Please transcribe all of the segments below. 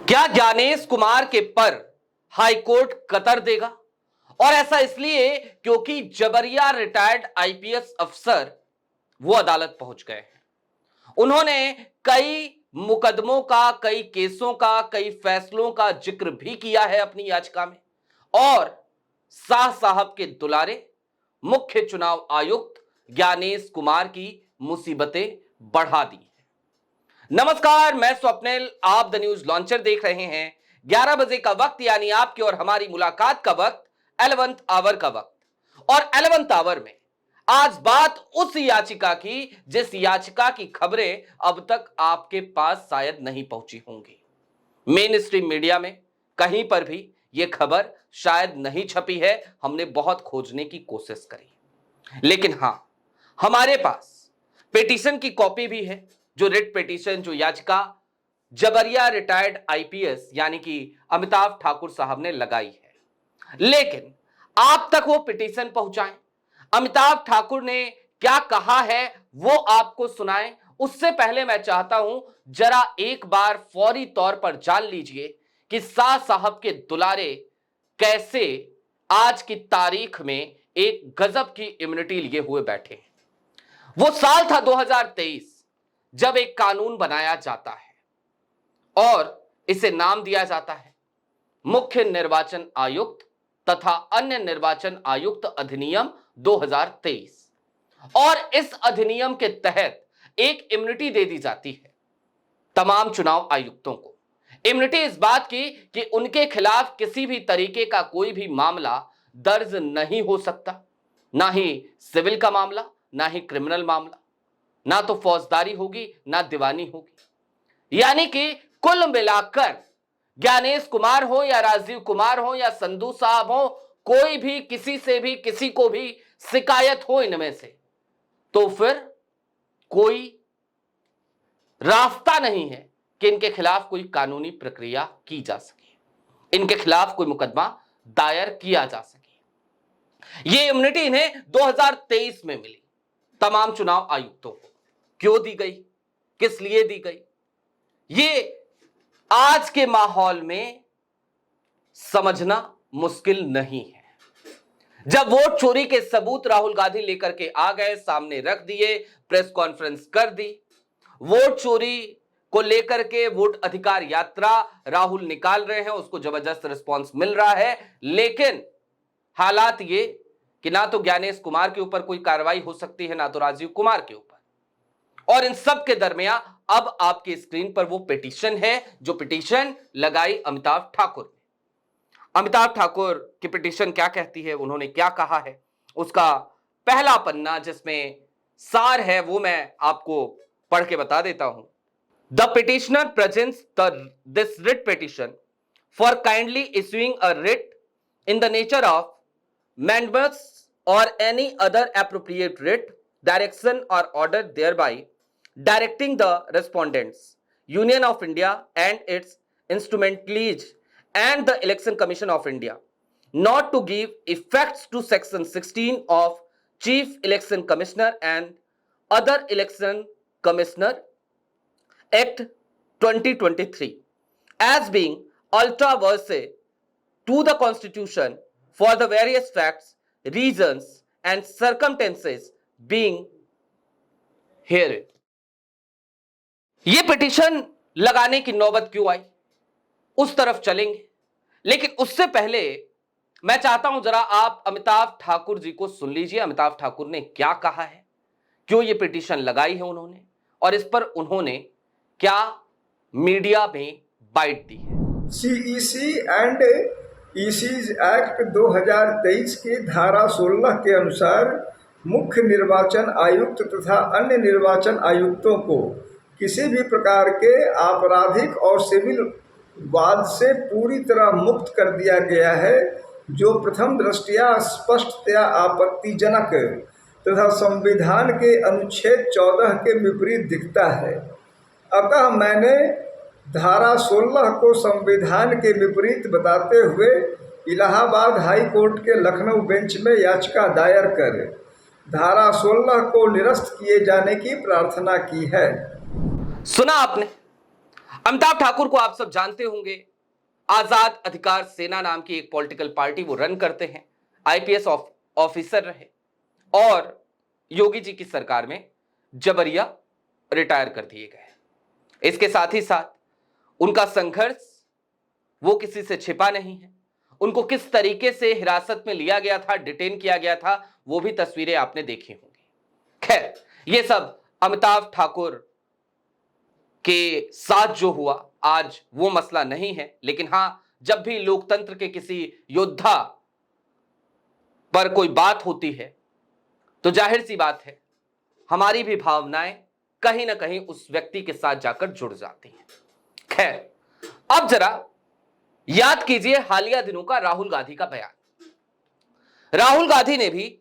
क्या ज्ञानेश कुमार के पर हाईकोर्ट कतर देगा? और ऐसा इसलिए क्योंकि जबरिया रिटायर्ड आईपीएस अफसर वो अदालत पहुंच गए हैं। उन्होंने कई मुकदमों का, कई केसों का, कई फैसलों का जिक्र भी किया है अपनी याचिका में और शाह साहब के दुलारे मुख्य चुनाव आयुक्त ज्ञानेश कुमार की मुसीबतें बढ़ा दी। नमस्कार, मैं स्वप्निल, आप द न्यूज लॉन्चर देख रहे हैं। 11 बजे का वक्त यानी आपके और हमारी मुलाकात का वक्त, 11th आवर का वक्त। और 11th आवर में आज बात उस याचिका की जिस याचिका की खबरें अब तक आपके पास शायद नहीं पहुंची होंगी। मेन स्ट्रीम मीडिया में कहीं पर भी यह खबर शायद नहीं छपी है। हमने बहुत खोजने की कोशिश करी, लेकिन हां, हमारे पास पिटीशन की कॉपी भी है, जो रिट पिटीशन, जो याचिका जबरिया रिटायर्ड आईपीएस यानी कि अमिताभ ठाकुर साहब ने लगाई है। लेकिन आप तक वो पिटीशन पहुंचाएं, अमिताभ ठाकुर ने क्या कहा है वो आपको सुनाएं, उससे पहले मैं चाहता हूं जरा एक बार फौरी तौर पर जान लीजिए कि शाह साहब के दुलारे कैसे आज की तारीख में एक गजब की इम्यूनिटी लिए हुए बैठे हैं। वो साल था 2023 जब एक कानून बनाया जाता है और इसे नाम दिया जाता है मुख्य निर्वाचन आयुक्त तथा अन्य निर्वाचन आयुक्त अधिनियम 2023। और इस अधिनियम के तहत एक इम्यूनिटी दे दी जाती है तमाम चुनाव आयुक्तों को। इम्यूनिटी इस बात की कि उनके खिलाफ किसी भी तरीके का कोई भी मामला दर्ज नहीं हो सकता, ना ही सिविल का मामला, ना ही क्रिमिनल मामला, ना तो फौजदारी होगी, ना दीवानी होगी। यानी कि कुल मिलाकर ज्ञानेश कुमार हो या राजीव कुमार हो या संधू साहब हो, कोई भी किसी से भी किसी को भी शिकायत हो इनमें से, तो फिर कोई रास्ता नहीं है कि इनके खिलाफ कोई कानूनी प्रक्रिया की जा सके, इनके खिलाफ कोई मुकदमा दायर किया जा सके। यह इम्यूनिटी इन्हें 2023 में मिली तमाम चुनाव आयुक्तों को। क्यों दी गई, किस लिए दी गई, ये आज के माहौल में समझना मुश्किल नहीं है। जब वोट चोरी के सबूत राहुल गांधी लेकर के आ गए, सामने रख दिए, प्रेस कॉन्फ्रेंस कर दी, वोट चोरी को लेकर के वोट अधिकार यात्रा राहुल निकाल रहे हैं, उसको जबरदस्त रिस्पांस मिल रहा है। लेकिन हालात ये कि ना तो ज्ञानेश कुमार के ऊपर कोई कार्रवाई हो सकती है, ना तो राजीव कुमार के ऊपर। और इन सब के दरमियान अब आपकी स्क्रीन पर वो पिटीशन है जो पिटीशन लगाई अमिताभ ठाकुर ने। अमिताभ ठाकुर की पिटीशन क्या कहती है, उन्होंने क्या कहा है, उसका पहला पन्ना जिसमें सार है वो मैं आपको पढ़ के बता देता हूं। The petitioner presents this writ petition for kindly issuing a writ in the nature of mandamus or any other appropriate writ, direction or order thereby directing the respondents, Union of India and its instrumentalities and the Election Commission of India not to give effects to Section 16 of Chief Election Commissioner and other Election Commissioner Act 2023 as being ultra vires to the Constitution for the various facts, reasons and circumstances being herein। ये petition लगाने की नौबत क्यों आई, उस तरफ चलेंगे, लेकिन उससे पहले मैं चाहता हूं जरा आप अमिताभ ठाकुर जी को सुन लीजिए। अमिताभ ठाकुर ने क्या कहा है, क्यों ये पिटीशन लगाई है उन्होंने, और इस पर उन्होंने क्या मीडिया में बाइट दी है। सीईसी एंड ईसीज एक्ट 2023 की धारा 16 के अनुसार मुख्य निर्वाचन आयुक्त तथा अन्य निर्वाचन आयुक्तों को किसी भी प्रकार के आपराधिक और सिविल वाद से पूरी तरह मुक्त कर दिया गया है, जो प्रथम दृष्टया स्पष्टतया आपत्तिजनक तथा संविधान के अनुच्छेद 14 के विपरीत दिखता है। अतः मैंने धारा 16 को संविधान के विपरीत बताते हुए इलाहाबाद हाई कोर्ट के लखनऊ बेंच में याचिका दायर कर धारा 16 को निरस्त किए जाने की प्रार्थना की है। सुना आपने, अमिताभ ठाकुर को आप सब जानते होंगे, आजाद अधिकार सेना नाम की एक पॉलिटिकल पार्टी वो रन करते हैं, आईपीएस ऑफिसर रहे और योगी जी की सरकार में जबरिया रिटायर कर दिए गए। इसके साथ ही साथ उनका संघर्ष वो किसी से छिपा नहीं है। उनको किस तरीके से हिरासत में लिया गया था, डिटेन किया गया था, वो भी तस्वीरें आपने देखी होंगी। खैर, ये सब अमिताभ ठाकुर के साथ जो हुआ आज वो मसला नहीं है, लेकिन हां, जब भी लोकतंत्र के किसी योद्धा पर कोई बात होती है तो जाहिर सी बात है हमारी भी भावनाएं कहीं ना कहीं उस व्यक्ति के साथ जाकर जुड़ जाती हैं। खैर, अब जरा याद कीजिए हालिया दिनों का राहुल गांधी का बयान। राहुल गांधी ने भी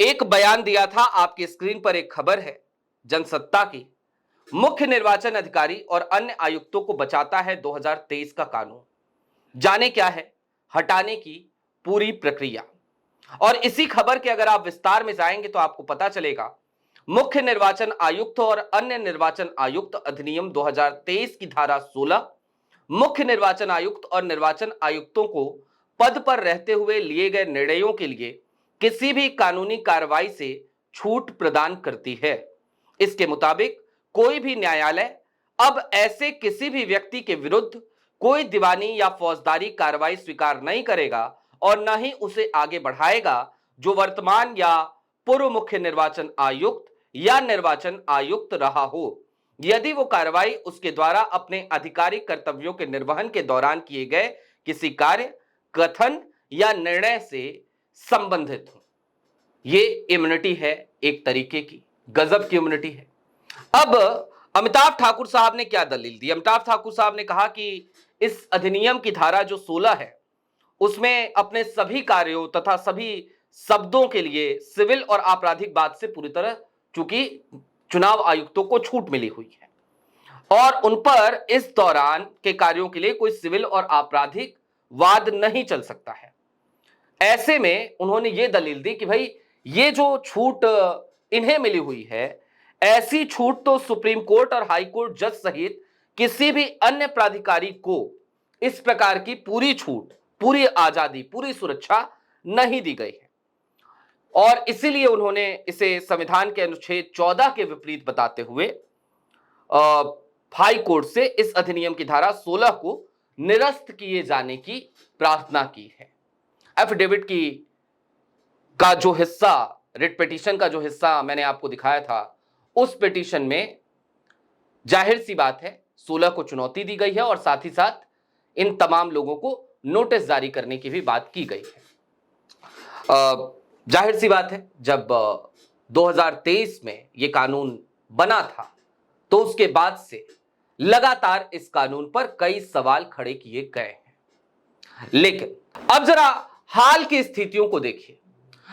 एक बयान दिया था, आपकी स्क्रीन पर एक खबर है जनसत्ता की। मुख्य निर्वाचन अधिकारी और अन्य आयुक्तों को बचाता है 2023 का कानून, जाने क्या है हटाने की पूरी प्रक्रिया। और इसी खबर के अगर आप विस्तार में जाएंगे तो आपको पता चलेगा, मुख्य निर्वाचन आयुक्त और अन्य निर्वाचन आयुक्त अधिनियम 2023 की धारा 16 मुख्य निर्वाचन आयुक्त और निर्वाचन आयुक्तों को पद पर रहते हुए लिए गए निर्णयों के लिए किसी भी कानूनी कार्रवाई से छूट प्रदान करती है। इसके मुताबिक कोई भी न्यायालय अब ऐसे किसी भी व्यक्ति के विरुद्ध कोई दीवानी या फौजदारी कार्रवाई स्वीकार नहीं करेगा और न ही उसे आगे बढ़ाएगा जो वर्तमान या पूर्व मुख्य निर्वाचन आयुक्त या निर्वाचन आयुक्त रहा हो, यदि वो कार्रवाई उसके द्वारा अपने आधिकारिक कर्तव्यों के निर्वहन के दौरान किए गए किसी कार्य, कथन या निर्णय से संबंधित हो। ये इम्यूनिटी है, एक तरीके की गजब की इम्यूनिटी है। अब अमिताभ ठाकुर साहब ने क्या दलील दी? अमिताभ ठाकुर साहब ने कहा कि इस अधिनियम की धारा जो 16 है उसमें अपने सभी कार्यों तथा सभी शब्दों के लिए सिविल और आपराधिक बात से पूरी तरह, चूंकि चुनाव आयुक्तों को छूट मिली हुई है और उन पर इस दौरान के कार्यों के लिए कोई सिविल और आपराधिक वाद नहीं चल सकता है। ऐसे में उन्होंने ये दलील दी कि भाई ये जो छूट इन्हें मिली हुई है, ऐसी छूट तो सुप्रीम कोर्ट और हाई कोर्ट जज सहित किसी भी अन्य प्राधिकारी को इस प्रकार की पूरी छूट, पूरी आजादी, पूरी सुरक्षा नहीं दी गई है और इसीलिए उन्होंने इसे संविधान के अनुच्छेद 14 के विपरीत बताते हुए हाई कोर्ट से इस अधिनियम की धारा 16 को निरस्त किए जाने की प्रार्थना की है। एफिडेविट की का जो हिस्सा, रिट पिटीशन का जो हिस्सा मैंने आपको दिखाया था, उस पिटीशन में जाहिर सी बात है 16 को चुनौती दी गई है और साथ ही साथ इन तमाम लोगों को नोटिस जारी करने की भी बात की गई है। जाहिर सी बात है जब 2023 में यह कानून बना था तो उसके बाद से लगातार इस कानून पर कई सवाल खड़े किए गए हैं। लेकिन अब जरा हाल की स्थितियों को देखिए।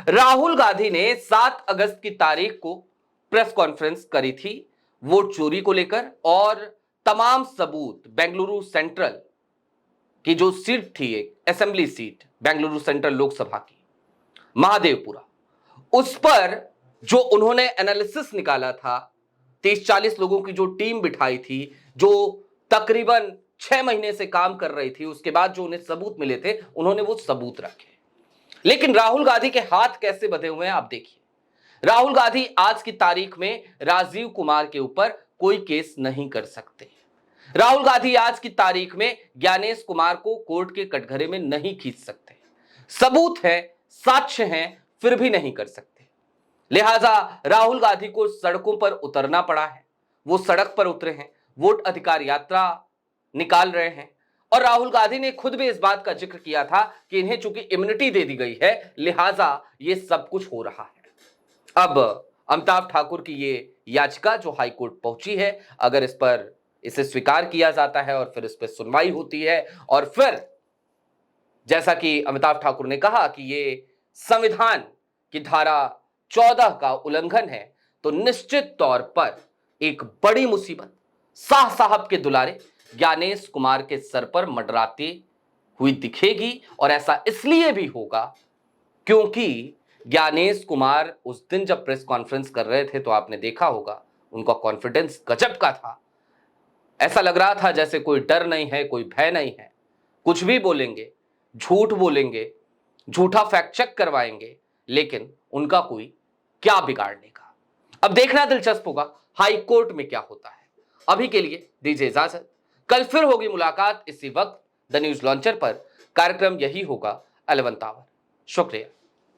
राहुल गांधी ने 7 अगस्त की तारीख को प्रेस कॉन्फ्रेंस करी थी वोट चोरी को लेकर और तमाम सबूत बेंगलुरु सेंट्रल की जो सीट थी, एक assembly seat Bengaluru central Lok Sabha की, महादेवपुरा, उस पर जो उन्होंने एनालिसिस निकाला था, 30-40 लोगों की जो टीम बिठाई थी, जो तकरीबन 6 महीने से काम कर रही थी, उसके बाद जो उन्हें सबूत मिले थे उन्होंने वो सबूत रखे। लेकिन राहुल गांधी के हाथ कैसे बंधे हुए हैं आप देखिए। राहुल गांधी आज की तारीख में राजीव कुमार के ऊपर कोई केस नहीं कर सकते। राहुल गांधी आज की तारीख में ज्ञानेश कुमार को कोर्ट के कटघरे में नहीं खींच सकते। सबूत है, साक्ष्य हैं, फिर भी नहीं कर सकते। लिहाजा राहुल गांधी को सड़कों पर उतरना पड़ा है। वो सड़क पर उतरे हैं, वोट अधिकार यात्रा निकाल रहे हैं और राहुल गांधी ने खुद भी इस बात का जिक्र किया था कि इन्हें चूंकि इम्यूनिटी दे दी गई है, लिहाजा ये सब कुछ हो रहा है। अब अमिताभ ठाकुर की ये याचिका जो हाई कोर्ट पहुंची है, अगर इस पर इसे स्वीकार किया जाता है और फिर इस पर सुनवाई होती है और फिर जैसा कि अमिताभ ठाकुर ने कहा कि ये संविधान की धारा 14 का उल्लंघन है, तो निश्चित तौर पर एक बड़ी मुसीबत शाह साहब के दुलारे ज्ञानेश कुमार के सर पर मंडराती हुई दिखेगी। और ऐसा इसलिए भी होगा क्योंकि ज्ञानेश कुमार उस दिन जब प्रेस कॉन्फ्रेंस कर रहे थे तो आपने देखा होगा उनका कॉन्फिडेंस गजब का था। ऐसा लग रहा था जैसे कोई डर नहीं है, कोई भय नहीं है, कुछ भी बोलेंगे, झूठ बोलेंगे, झूठा फैक्ट चेक करवाएंगे, लेकिन उनका कोई क्या बिगाड़ने का। अब देखना दिलचस्प होगा हाई कोर्ट में क्या होता है। अभी के लिए दीजिए इजाजत, कल फिर होगी मुलाकात इसी वक्त द न्यूज लॉन्चर पर। कार्यक्रम यही होगा 11 आवर। शुक्रिया।